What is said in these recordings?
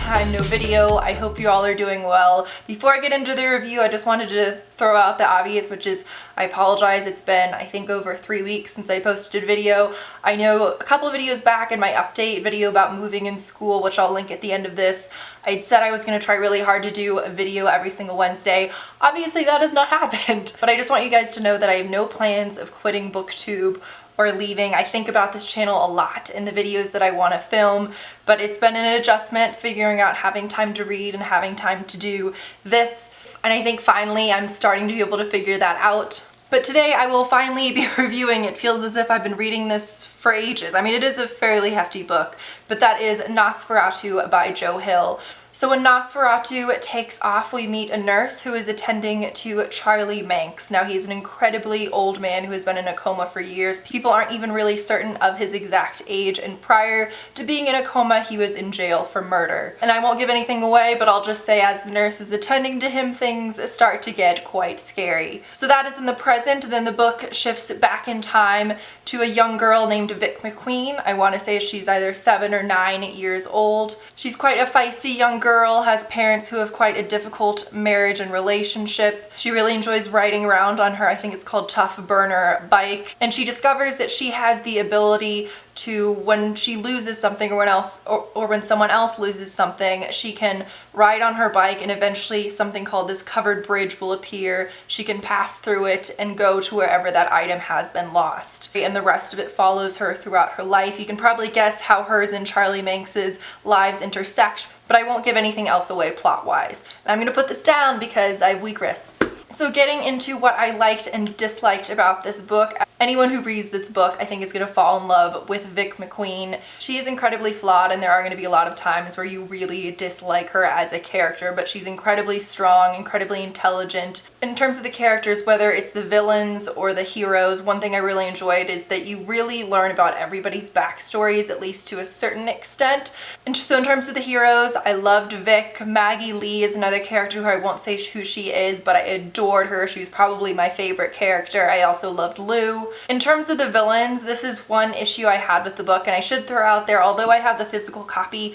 time, no video. I hope you all are doing well. Before I get into the review, I just wanted to throw out the obvious, which is I apologize. It's been, I think, over 3 weeks since I posted a video. I know a couple of videos back in my update video about moving in school, which I'll link at the end of this, I'd said I was going to try really hard to do a video every single Wednesday. Obviously that has not happened, but I just want you guys to know that I have no plans of quitting BookTube or leaving. I think about this channel a lot in the videos that I want to film, but it's been an adjustment figuring out having time to read and having time to do this, and I think finally I'm starting to be able to figure that out. But today I will finally be reviewing, it feels as if I've been reading this for ages. I mean, it is a fairly hefty book, but that is NOS4A2 by Joe Hill. So when NOS4A2 takes off, we meet a nurse who is attending to Charlie Manx. Now, he's an incredibly old man who has been in a coma for years. People aren't even really certain of his exact age, and prior to being in a coma, he was in jail for murder. And I won't give anything away, but I'll just say as the nurse is attending to him, things start to get quite scary. So that is in the present. Then the book shifts back in time to a young girl named Vic McQueen. I want to say she's either 7 or 9 years old. She's quite a feisty young girl, has parents who have quite a difficult marriage and relationship. She really enjoys riding around on her, I think it's called Tough Burner bike, and she discovers that she has the ability to, when she loses something or when someone else loses something, she can ride on her bike and eventually something called this covered bridge will appear. She can pass through it and go to wherever that item has been lost. And the rest of it follows her throughout her life. You can probably guess how hers and Charlie Manx's lives intersect, but I won't give anything else away plot-wise. And I'm gonna put this down because I have weak wrists. So getting into what I liked and disliked about this book, anyone who reads this book I think is going to fall in love with Vic McQueen. She is incredibly flawed, and there are going to be a lot of times where you really dislike her as a character, but she's incredibly strong, incredibly intelligent. In terms of the characters, whether it's the villains or the heroes, one thing I really enjoyed is that you really learn about everybody's backstories, at least to a certain extent. And so in terms of the heroes, I loved Vic. Maggie Lee is another character who I won't say who she is, but I adored her. She was probably my favorite character. I also loved Lou. In terms of the villains, this is one issue I had with the book, and I should throw out there, although I have the physical copy,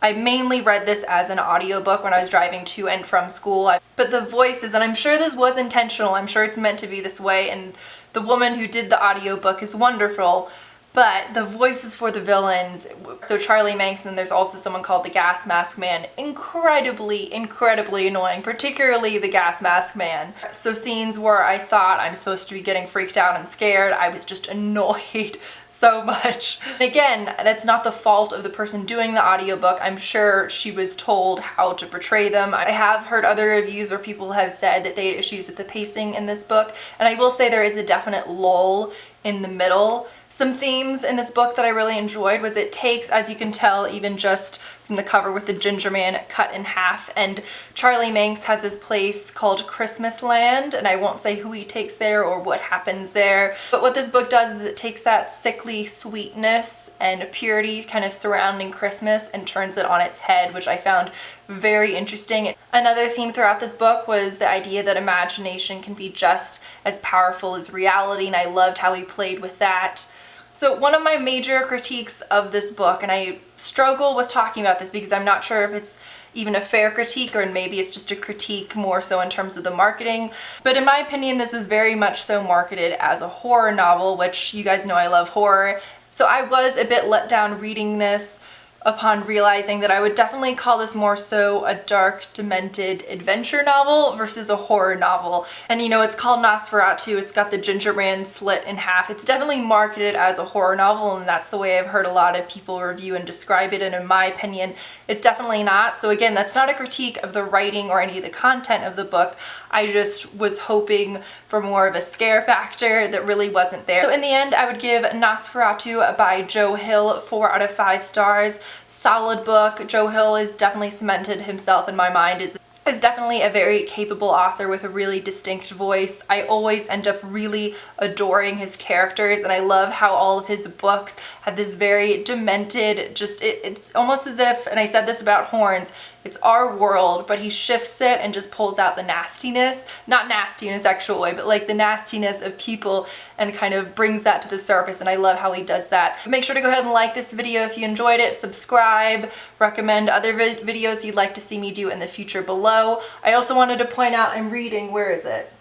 I mainly read this as an audiobook when I was driving to and from school. But the voices, and I'm sure this was intentional, I'm sure it's meant to be this way, and the woman who did the audiobook is wonderful, but the voices for the villains, so Charlie Manx, and then there's also someone called the Gas Mask Man, incredibly annoying, particularly the Gas Mask Man. So scenes where I thought I'm supposed to be getting freaked out and scared, I was just annoyed so much. And again, that's not the fault of the person doing the audiobook. I'm sure she was told how to portray them. I have heard other reviews where people have said that they had issues with the pacing in this book, and I will say there is a definite lull in the middle. Some themes in this book that I really enjoyed was it takes, as you can tell even just from the cover with the ginger man cut in half, and Charlie Manx has this place called Christmas Land, and I won't say who he takes there or what happens there, but what this book does is it takes that sickly sweetness and purity kind of surrounding Christmas and turns it on its head, which I found very interesting. Another theme throughout this book was the idea that imagination can be just as powerful as reality, and I loved how he played with that. So one of my major critiques of this book, and I struggle with talking about this because I'm not sure if it's even a fair critique or maybe it's just a critique more so in terms of the marketing, but in my opinion this is very much so marketed as a horror novel, which you guys know I love horror. So I was a bit let down reading this upon realizing that I would definitely call this more so a dark, demented adventure novel versus a horror novel. And you know, it's called NOS4A2, it's got the ginger man slit in half. It's definitely marketed as a horror novel, and that's the way I've heard a lot of people review and describe it, and in my opinion, it's definitely not. So again, that's not a critique of the writing or any of the content of the book. I just was hoping for more of a scare factor that really wasn't there. So in the end, I would give NOS4A2 by Joe Hill 4 out of 5 stars. Solid book. Joe Hill has definitely cemented himself in my mind as is definitely a very capable author with a really distinct voice. I always end up really adoring his characters, and I love how all of his books have this very demented, it's almost as if, and I said this about Horns, it's our world, but he shifts it and just pulls out the nastiness, not nasty in a sexual way, but like the nastiness of people, and kind of brings that to the surface, and I love how he does that. But make sure to go ahead and like this video if you enjoyed it, subscribe, recommend other videos you'd like to see me do in the future below. I also wanted to point out I'm reading, where is it?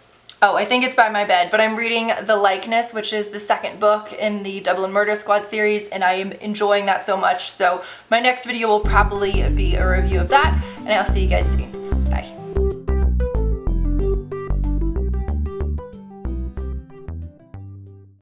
Oh, I think it's by my bed, but I'm reading The Likeness, which is the second book in the Dublin Murder Squad series, and I am enjoying that so much. So my next video will probably be a review of that, and I'll see you guys soon. Bye.